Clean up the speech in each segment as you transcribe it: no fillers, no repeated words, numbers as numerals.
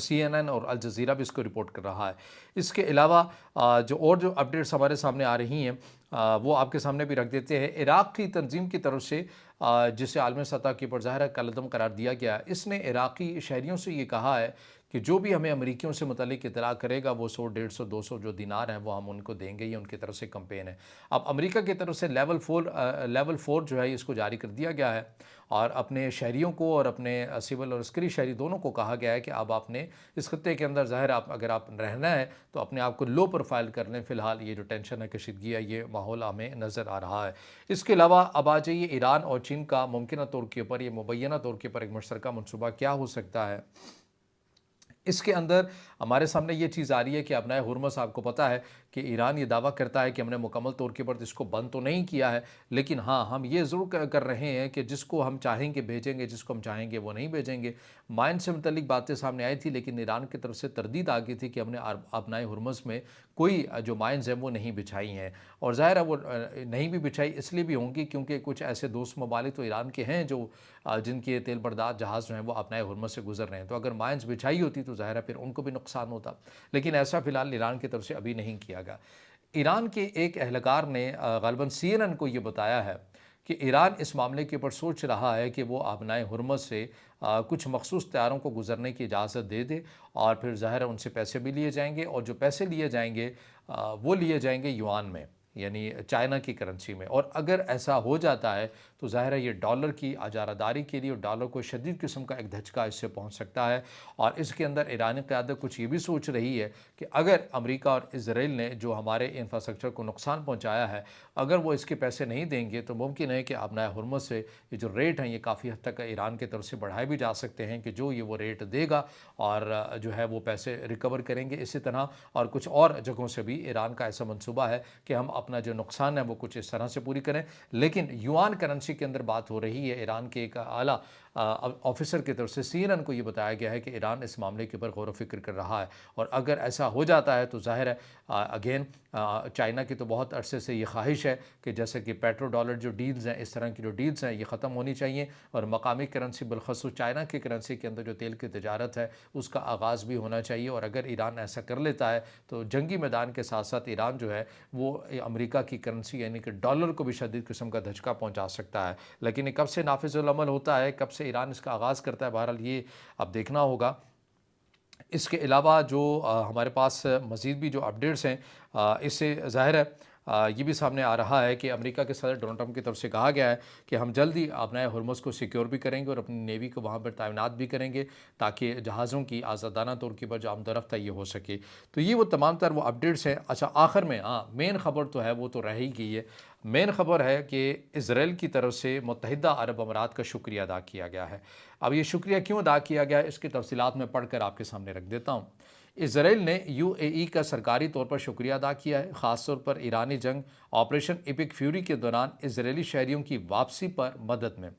CNN اور Al Jazeera بھی اس کو رپورٹ کر رہا ہے۔ اس کے علاوہ جو اپڈیٹس ہمارے سامنے آ رہی ہیں وہ آپ کے سامنے بھی رکھ دیتے ہیں۔ عراق کی تنظیم کی طرف سے جسے عالمی سطح کے اوپر ظاہر کالعدم قرار دیا گیا ہے، اس نے عراقی شہریوں سے یہ کہا ہے کہ جو بھی ہمیں امریکیوں سے متعلق اطلاع کرے گا وہ 100 150 200 جو دینار ہیں وہ ہم ان کو دیں گے، یہ ان کی طرف سے کمپین ہے۔ اب امریکہ کی طرف سے لیول 4 جو ہے اس کو جاری کر دیا گیا ہے اور اپنے شہریوں کو اور اپنے سول اور عسکری شہری دونوں کو کہا گیا ہے کہ اب آپ نے اس خطے کے اندر ظاہر اگر آپ رہنا ہے تو اپنے آپ کو لو پروفائل کر لیں۔ فی الحال یہ جو ٹینشن ہے، کشیدگی ہے، یہ ماحول ہمیں نظر آ رہا ہے۔ اس کے علاوہ اب آ جائیے ایران اور چین کا ممکنہ طور کے اوپر، یہ مبینہ طور کے اوپر ایک مشترکہ منصوبہ کیا ہو سکتا ہے۔ اس کے اندر ہمارے سامنے یہ چیز آ رہی ہے کہ ابنائے ہرمز، آپ کو پتہ ہے کہ ایران یہ دعویٰ کرتا ہے کہ ہم نے مکمل طور کے اوپر اس کو بند تو نہیں کیا ہے، لیکن ہاں ہم یہ ضرور کر رہے ہیں کہ جس کو ہم چاہیں گے بھیجیں گے، جس کو ہم چاہیں گے وہ نہیں بھیجیں گے۔ مائن سے متعلق باتیں سامنے آئی تھی، لیکن ایران کی طرف سے تردید آ گئی تھی کہ ہم نے ابنائے ہرمز میں کوئی جو مائنز ہیں وہ نہیں بچھائی ہیں، اور ظاہر ہے وہ نہیں بھی بچھائی اس لیے بھی ہوں گی کیونکہ کچھ ایسے دوست ممالک تو ایران کے ہیں جو جن کے تیل بردار جہاز جو ہیں وہ ابنائے ہرمز سے گزر رہے ہیں، تو اگر مائنز بچھائی ہوتی تو ظاہر ہے پھر ان کو بھی نقصان ہوتا، لیکن ایسا فی الحال ایران کی طرف سے ابھی نہیں کیا گیا۔ ایران کے ایک اہلکار نے غالباً CNN کو یہ بتایا ہے کہ ایران اس معاملے کے اوپر سوچ رہا ہے کہ وہ ابنائے ہرمز سے کچھ مخصوص طیاروں کو گزرنے کی اجازت دے دے، اور پھر ظاہر ہے ان سے پیسے بھی لیے جائیں گے، اور جو پیسے لیے جائیں گے وہ لیے جائیں گے یوان میں، یعنی چائنا کی کرنسی میں، اور اگر ایسا ہو جاتا ہے تو ظاہر ہے یہ ڈالر کی اجارہ داری کے لیے اور ڈالر کو شدید قسم کا ایک دھچکا اس سے پہنچ سکتا ہے۔ اور اس کے اندر ایرانی قیادت کچھ یہ بھی سوچ رہی ہے کہ اگر امریکہ اور اسرائیل نے جو ہمارے انفراسٹرکچر کو نقصان پہنچایا ہے، اگر وہ اس کے پیسے نہیں دیں گے تو ممکن ہے کہ ابنائے ہرمز سے یہ جو ریٹ ہیں یہ کافی حد تک ایران کی طرف سے بڑھائے بھی جا سکتے ہیں کہ جو یہ وہ ریٹ دے گا اور جو ہے وہ پیسے ریکور کریں گے۔ اسی طرح اور کچھ اور جگہوں سے بھی ایران کا ایسا منصوبہ ہے کہ ہم اپنا جو نقصان ہے وہ کچھ اس طرح سے پوری کریں، لیکن یوان کرنسی کے اندر بات ہو رہی ہے۔ ایران کے ایک اعلیٰ آفیسر کی طرف سے CNN کو یہ بتایا گیا ہے کہ ایران اس معاملے کے اوپر غور و فکر کر رہا ہے، اور اگر ایسا ہو جاتا ہے تو ظاہر ہے اگین چائنا کی تو بہت عرصے سے یہ خواہش ہے کہ جیسے کہ پیٹرو ڈالر جو ڈیلز ہیں، اس طرح کی جو ڈیلز ہیں یہ ختم ہونی چاہیے، اور مقامی کرنسی بالخصوص چائنا کی کرنسی کے اندر جو تیل کی تجارت ہے اس کا آغاز بھی ہونا چاہیے۔ اور اگر ایران ایسا کر لیتا ہے تو جنگی میدان کے ساتھ ساتھ ایران جو ہے وہ امریکہ کی کرنسی یعنی کہ ڈالر کو بھی شدید قسم کا دھچکا پہنچا سکتا ہے، لیکن یہ کب سے نافذ العمل ہوتا ہے، کب سے ایران اس کا آغاز کرتا ہے، بہرحال یہ اب دیکھنا ہوگا۔ اس کے علاوہ جو ہمارے پاس مزید بھی جو اپڈیٹس ہیں، اس سے ظاہر ہے یہ بھی سامنے آ رہا ہے کہ امریکہ کے صدر ڈونلڈ ٹرمپ کی طرف سے کہا گیا ہے کہ ہم جلدی ابنائے ہرمز کو سیکیور بھی کریں گے اور اپنی نیوی کو وہاں پر تعینات بھی کریں گے تاکہ جہازوں کی آزادانہ طور کے اوپر جو آمد و رفت ہے یہ ہو سکے۔ تو یہ وہ تمام تر وہ اپڈیٹس ہیں۔ اچھا، آخر میں مین خبر تو ہے وہ تو رہ ہی گئی ہے۔ مین خبر ہے کہ اسرائیل کی طرف سے متحدہ عرب امارات کا شکریہ ادا کیا گیا ہے۔ اب یہ شکریہ کیوں ادا کیا گیا ہے اس کی تفصیلات میں پڑھ کر آپ کے سامنے رکھ دیتا ہوں۔ اسرائیل نے UAE کا سرکاری طور پر شکریہ ادا کیا ہے، خاص طور پر ایرانی جنگ آپریشن ایپک فیوری کے دوران اسرائیلی شہریوں کی واپسی پر مدد میں۔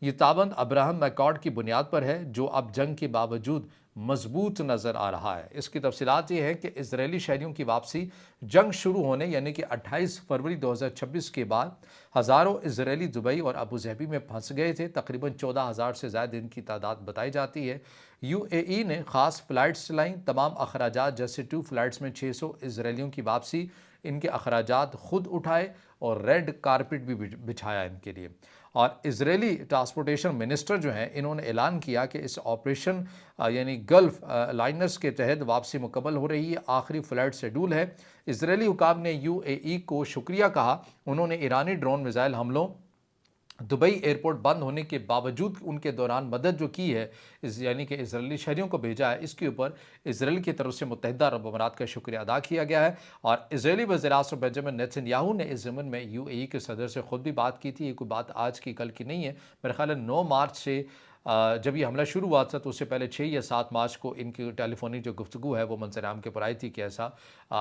یہ تعاون ابراہم میکارڈ کی بنیاد پر ہے جو اب جنگ کے باوجود مضبوط نظر آ رہا ہے۔ اس کی تفصیلات یہ ہے کہ اسرائیلی شہریوں کی واپسی جنگ شروع ہونے یعنی کہ 28 فروری 2026 کے بعد ہزاروں اسرائیلی دبئی اور ابوظہبی میں پھنس گئے تھے، تقریباً 14,000 سے زائد ان کی تعداد بتائی جاتی ہے۔ UAE نے خاص فلائٹس چلائیں، تمام اخراجات جیسے 2 فلائٹس میں 600 اسرائیلیوں کی واپسی، ان کے اخراجات خود اٹھائے اور ریڈ کارپٹ بھی بچھایا ان کے لیے۔ اور اسرائیلی ٹرانسپورٹیشن منسٹر جو ہیں انہوں نے اعلان کیا کہ اس آپریشن یعنی گلف لائنرز کے تحت واپسی مکمل ہو رہی ہے، آخری فلائٹ شیڈول ہے۔ اسرائیلی حکام نے UAE کو شکریہ کہا، انہوں نے ایرانی ڈرون میزائل حملوں، دبئی ایئرپورٹ بند ہونے کے باوجود ان کے دوران مدد جو کی ہے یعنی کہ اسرائیلی شہریوں کو بھیجا ہے، اس کے اوپر اسرائیل کی طرف سے متحدہ عرب امارات کا شکریہ ادا کیا گیا ہے۔ اور اسرائیلی وزیر اعظم بنجامن نیتن یاہو نے اس ضمن میں UAE کے صدر سے خود بھی بات کی تھی۔ یہ کوئی بات آج کی کل کی نہیں ہے، میرے خیال ہے 9 مارچ سے جب یہ حملہ شروع ہوا تھا تو اس سے پہلے 6 یا 7 مارچ کو ان کی ٹیلی فونک جو گفتگو ہے وہ منظر عام کے پر آئی تھی کہ ایسا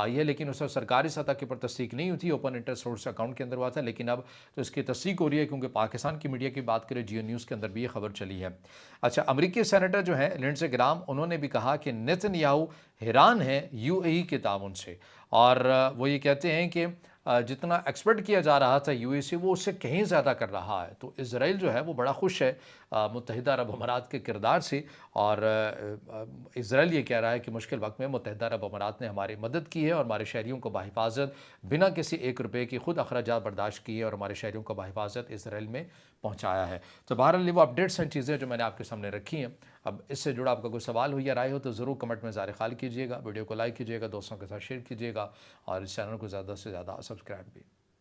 یہ، لیکن اس وقت سرکاری سطح کے پر تصدیق نہیں ہوئی تھی، اوپن انٹر سورس اکاؤنٹ کے اندر ہوا تھا، لیکن اب تو اس کی تصدیق ہو رہی ہے کیونکہ پاکستان کی میڈیا کی بات کرے جیو نیوز کے اندر بھی یہ خبر چلی ہے۔ اچھا، امریکی سینیٹر جو ہیں لنڈزے گرام، انہوں نے بھی کہا کہ نیتن یاہو حیران ہے UAE کے تعاون سے، اور وہ یہ کہتے ہیں کہ جتنا ایکسپیکٹ کیا جا رہا تھا UAE سے وہ اس سے کہیں زیادہ کر رہا ہے۔ تو اسرائیل جو ہے وہ بڑا خوش ہے متحدہ عرب امارات کے کردار سے، اور اسرائیل یہ کہہ رہا ہے کہ مشکل وقت میں متحدہ عرب امارات نے ہماری مدد کی ہے اور ہمارے شہریوں کو بحفاظت بنا کسی 1 روپے کی خود اخراجات برداشت کیے اور ہمارے شہریوں کو بحفاظت اسرائیل میں پہنچایا ہے۔ تو بہرحال وہ اپڈیٹس ہیں، چیزیں جو میں نے آپ کے سامنے رکھی ہیں۔ اب اس سے جڑا آپ کا کوئی سوال ہو یا رائے ہو تو ضرور کمنٹ میں ظاہر خال کیجیے گا، ویڈیو کو لائک کیجیے گا، دوستوں کے ساتھ شیئر کیجیے گا، اور اس چینل کو زیادہ سے زیادہ سبسکرائب بھی۔